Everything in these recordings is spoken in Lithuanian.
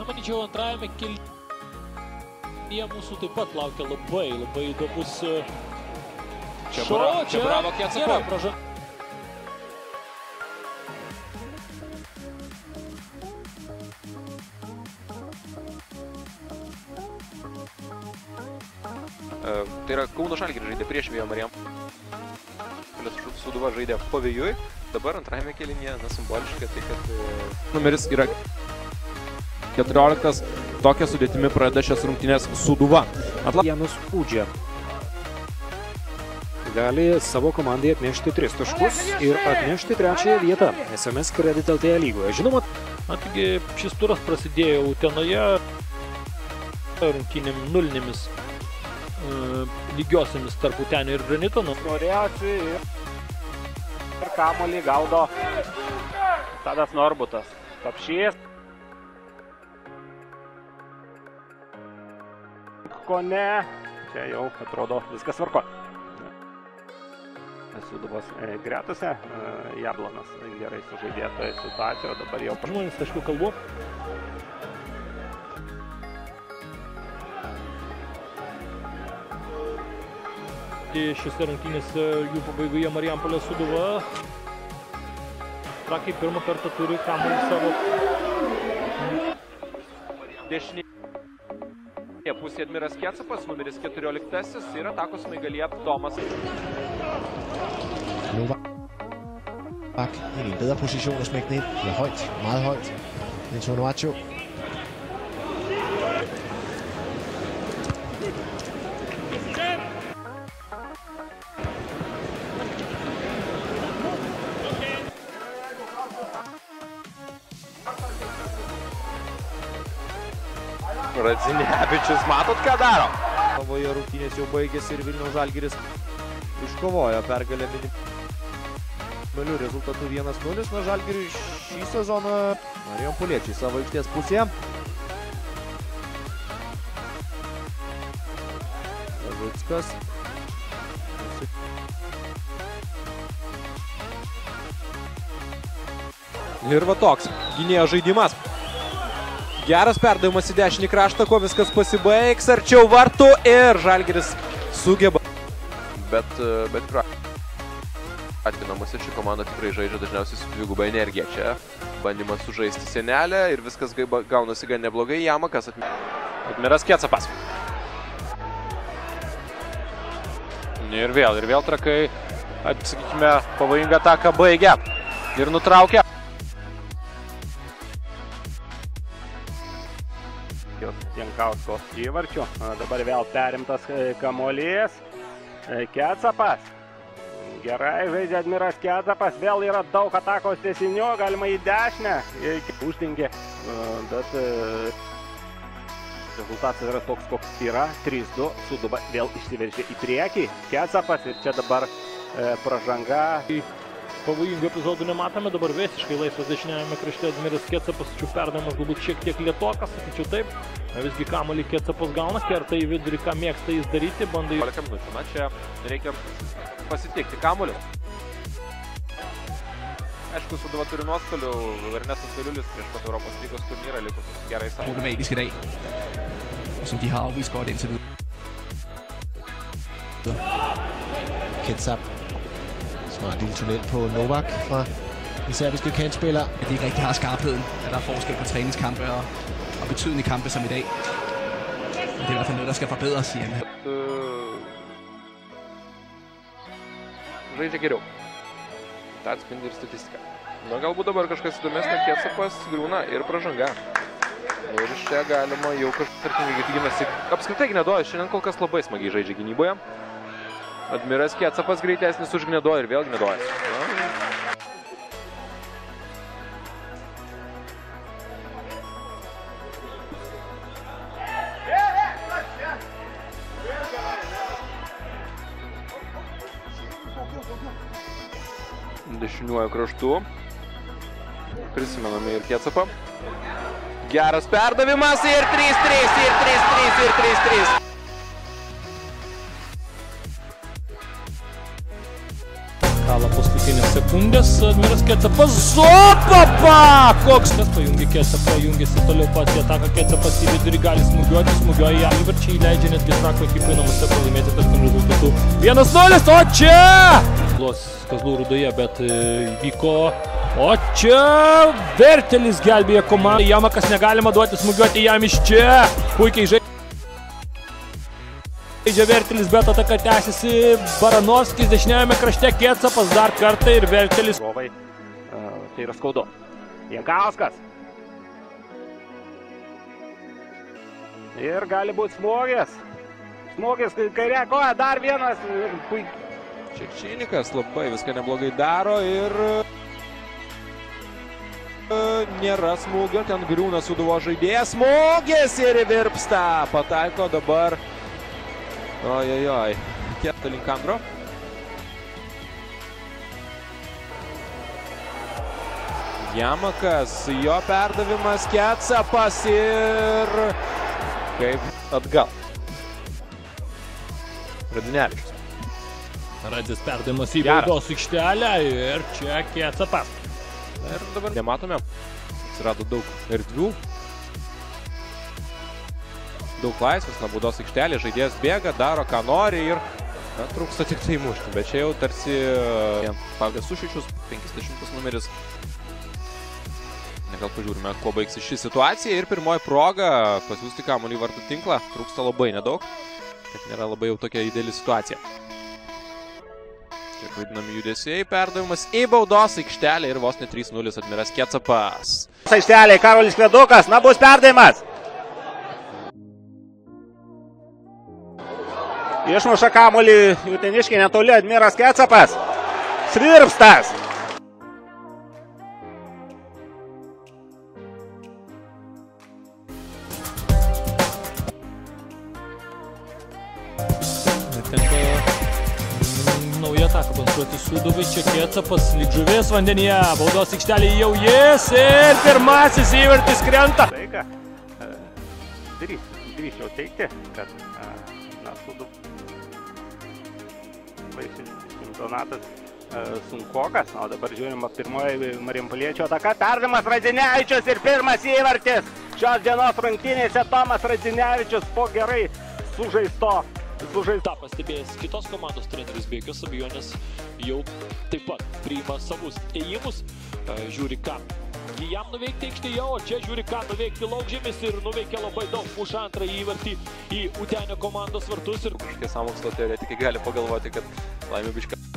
manyčiau, antrajame kėlinyje mūsų taip pat laukia labai įdomus šou. Čia bravo Kecapui. Tai yra Kauno Žalgiris žaidė prieš Vėjo Marijampolės Sūduva žaidė pavėjui. Dabar antrajame kėlinyje, simboliškai tai, kad numeris yra 14. Tokia sudėtimi pradeda šias rungtynės Sūduva. Janus Pūdžia gali savo komandai atnešti 3 taškus ir atnešti 3 vietą SMS Credit LT lygoje. Žinoma, taigi šis turas prasidėjo Utenoje rungtynėm nulinėmis lygiosiamis tarp Utenio ir Granito. Norėjosi ir kamuolį gaudo Tadas Norbutas. Kapšys. Kone. Čia jau atrodo viskas tvarko. Sūduvos gretose. Jablonas gerai sužaidė toje situacijoje. Dabar jau žmonės, aišku, kalbu. Šiose rungtynėse jų pabaigoje Marijampolės Sūduva. Trakai pirmą kartą turi kamuolį savo. Dešinėje pusėje Admiras Kecapas, numeris 14 ir atakos smaigalyje Tomas. Novak i en bedre position at smække den ind. Det er højt, meget højt. Niels Onuachu. Radzinevičius, matot, ką daro? Savoje rungtynės jau baigėsi ir Vilniaus Žalgiris iškovojo pergalę minimaliu rezultatu 1-0. Na, Žalgiriui šį sezoną Marijampoliečiai savo aikštės pusėje. Savickas. Ir va toks gynėjo žaidimas. Geras perdavimas į dešinį kraštą, ko viskas pasibaigs, arčiau vartų ir Žalgiris sugeba. Bet atvinamas ir ši komanda tikrai žaidžia dažniausiai su dviguba energija. Čia bandymas sužaisti senelę ir viskas gaunasi gan neblogai. Jamakas Admiras Kecapas. Ir vėl Trakai, sakykime, pavojingą ataką baigia ir nutraukia. Jankausko įvarčių. Dabar vėl perimtas kamuolys. Kecapas. Gerai žaidžia Admiras Kecapas. Vėl yra daug atakos tęsinio. Galima į dešinę. Uždengė. Bet rezultatas yra toks, koks yra. 3-2. Sūduva vėl išsiveržė į priekį. Kecapas ir čia dabar pražanga. Pavojingų epizodų nematome, dabar visiškai laisvas dešiniajame krašte Admiras Kecapas, tačiau perdavimas galbūt šiek tiek lėtokas, sakyčiau taip. Visgi kamuolį Kecapas gauna, kerta į vidurį, ką mėgsta jis daryti, bandai... 15 minučių, na čia reikia pasitikti kamuolį. Aišku, Sūduva turi nuostolių, Ernestas Valiulis prieš pat Europos lygos turnyrą likus gerai savo. Problematisk i dag, som de har afvist godt indtil videre. Kecap. Smart lille tunnel på Novak fra den serbiske kantspiller. At de ikke rigtig har skarpheden, at der er forskel på træningskampe og betydelige kampe som i dag. Men det er i hvert fald noget, der skal forbedres, siger han. Žaidžia geriau. Tai atspindi ir statistika. Na, galbūt dabar kažkas įdomesnio, Kecapas griūna ir pražanga. Ir iš čia galima jau kažkas tarkim ginasi. Apskritai Gnedojas šiandien kol kas labai smagiai žaidžia gynyboje. Admiras Kecapas greitesnis už Gnedoją ir vėl Gnedojas. Dešiniuoju kraštu. Prisimename ir Kecapą. Geras perdavimas ir 3-3, ir 3-3, ir 3-3. Kala paskutinės sekundės, Admiras Kecepas, Zopapa! Koks tas pajungia Kecepą, jungiasi toliau pat į ataką, Kecepas į vidurį gali smūgiuoti, smūgiuoja į įvarčiai, leidžia netgi Trakų ekipai namuose pralaimėti tarkim rezultatų 1-0, o čia! Kazlų Rūdoje, bet vyko, o čia Vertelis gelbėja komandą, Jamakas negalima duoti smūgiuoti jam iš čia, puikiai žaidžia Vertelis, bet ataka tęsiasi, Baranovskis dešiniajame krašte, Kecepas dar kartą ir Vertelis. Tai yra skaudu. Jankauskas. Ir gali būti smūgis. Smūgis kairė koja, dar vienas. Čekčinikas labai viską neblogai daro ir nėra smūgio, ten griūna Sūduvos žaidėjas, smūgis ir virpsta, pataiko dabar. Ojojoj, Kieta link Andro. Jamakas, jo perdavimas, Kecepas ir kaip atgal. Radzinevičius. Radzis perdavimas į baudos aikštelę ir čia Kecepas. Ir dabar nematome, atsirado daug erdvių. Daug laisvės, baudos aikštelė, žaidėjas bėga, daro ką nori ir trūksta tik tai mušti. Bet čia jau tarsi Pavlės Sušičius, 50 numeris. Gal pažiūrime, kuo baigsis ši situacija. Ir pirmoji proga pasiųsti kamuolį į vartų tinklą. Trūksta labai nedaug, kad nėra labai jau tokia ideali situacija. Čia vaidinami judesiai, perdavimas į baudos aikštelę ir vos ne 3-0 Admiras Kecepas. Aikštelė, Karolis Kledukas, na bus perdavimas. Išmuša kamuolį Uteniškiai netoli, Admiras Kecepas. Svirpstas. Tenka naują ataką konstruoti Sūduvai, čia Kecepas lyg žuvis vandenyje, baudos aikštelė jau jis ir pirmasis įvartis krenta. Tai ką, drįsčiau teikti, kad Sūduvai čempionatas sunkokas, o dabar žiūrima pirmoji Marijampoliečio ataka, perdavimas Radzinevičius ir pirmas įvartis. Šios dienos rungtynėse Tomas Radzinevičius po gerai sužaisto. Pastebėjęs kitos komandos treneris be jokios abejonės jau taip pat priima savus ėjimus, žiūri ką jam nuveikti aikštėje, o čia žiūri ką nuveikti Laukžemis ir nuveikia labai daug, muša antrąjį įvartį į Utenio komandos vartus. Ir kažkokie sąmokslo teoretikai gali pagalvoti, kad Laimė Bičkauskai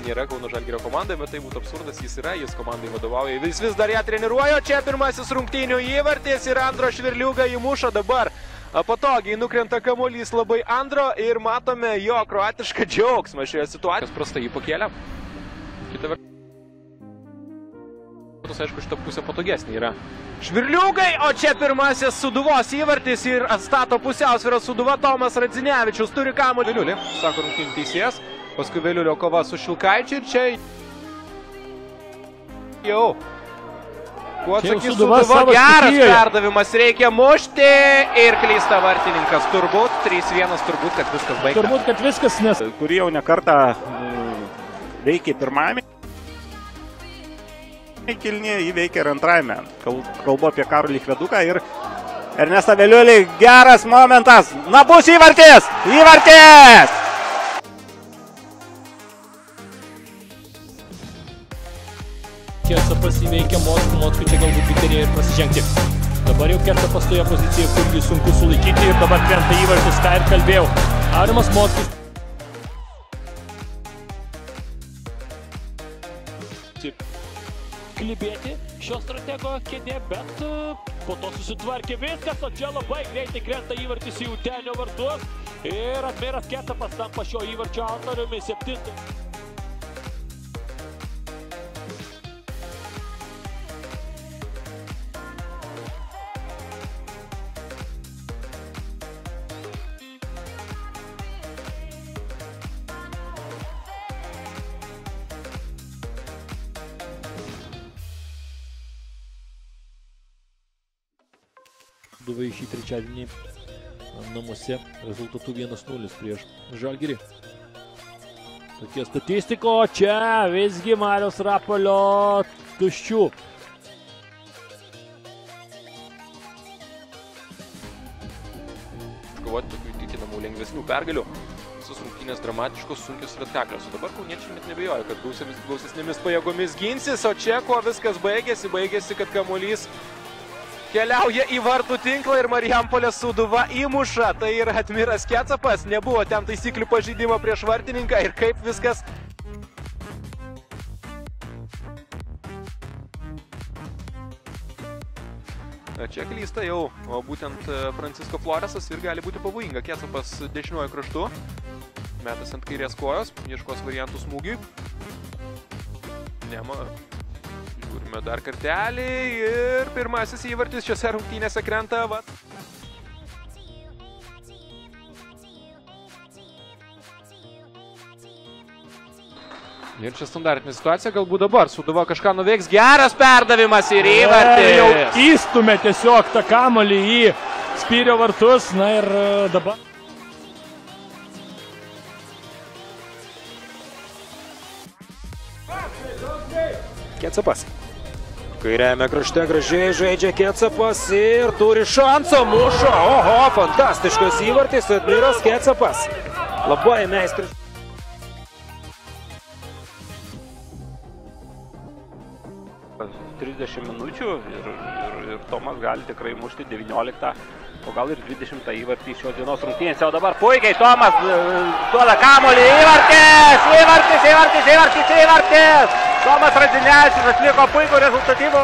nėra Kauno Žalgirio komandoje, bet tai būtų absurdas, jis yra, jis komandai vadovauja, jis vis dar ją treniruoja, čia pirmasis rungtynių įvartis ir Andro Švirliuga įmuša dabar. Patogiai nukrenta kamuolys labai Andro ir matome jo kroatišką džiaugsmą šioje situacijoje. Prastai jį pakėlė. Kita vertus, aišku, šitą pusę patogesnė yra. Švirliugai, o čia pirmasis Sūduvos įvartis ir atstato pusiausvyrą Sūduva. Tomas Radzinevičius turi kamuolį. Vėliulį, sako rungtynių teisėjas. Paskui Vėliulio kova su Šilkaičiu ir čia jau. Kuo atsakys Sūduva, geras perdavimas, reikia mušti ir klysta vartininkas. Turbūt 3-1, turbūt, kad viskas baigta. Turbūt, kad viskas, nes kurį jau nekartą veikė pirmajame kilnyje, jį veikia ir antrajame. Kalbu apie Karolį Kleduką ir Ernestą Vėliulį. Geras momentas. Na, bus įvartis! Įvartis! Kecepas įveikia Mockų čia galbūt vikterė ir pasižengti. Dabar jau Kecepas toje pozicijoje, kur jį sunku sulaikyti ir dabar krenta įvartis, ką ir kalbėjau. Arimas Mockis. Klibėti šio stratego kėdė, bet po to susitvarkė viskas, o čia labai greitai krenta įvartis į Utenio vartus ir Admiras Kecepas tampa šio įvarčio autoriumi 7. Sūduvai šį trečiadienį namuose rezultatu 1-0 prieš Žalgirį. Tokia statistika, o čia visgi Mariaus Rapolio tuščių. Kovoti tokių įtikinamų lengvesnių pergalių. Visos rungtynės dramatiškos, sunkios ir atkaklios. O dabar kauniečiai net nebejoja, kad gausesnėmis pajėgomis ginsis, o čia kuo viskas baigėsi, kad kamuolys keliauja į vartų tinklą ir Marijampolės Sūduva įmuša. Tai yra Admiras Kecepas, nebuvo ten taisyklių pažeidimo prieš vartininką ir kaip viskas. Čia klysta jau, o būtent Francisco Floresas ir gali būti pavojinga. Kecepas dešiniuoju kraštu, metas ant kairės kojos, ieškos variantų smūgiui. Žiūrime dar kartelį ir pirmasis įvartis šiose rungtynėse krenta. Ir čia standartinė situacija, galbūt dabar Sūduva kažką nuveiks. Geras perdavimas ir įvartis. Jau įstumė tiesiog tą kamuolį į Spyrio vartus. Na ir dabar. Kecepas. Kairiajame krašte gražiai žaidžia Kecepas ir turi šansą, muša. Oho, fantastiškas įvartis, Admiras Kecepas. Labai meistris. Per 30 minučių ir Tomas gali tikrai mušti 19, o gal ir 20 įvartį šios dienos rungtynėse. O dabar puikiai Tomas duoda kamuolį, įvartis! Tomas Radzinevičius atliko puikų rezultatyvų.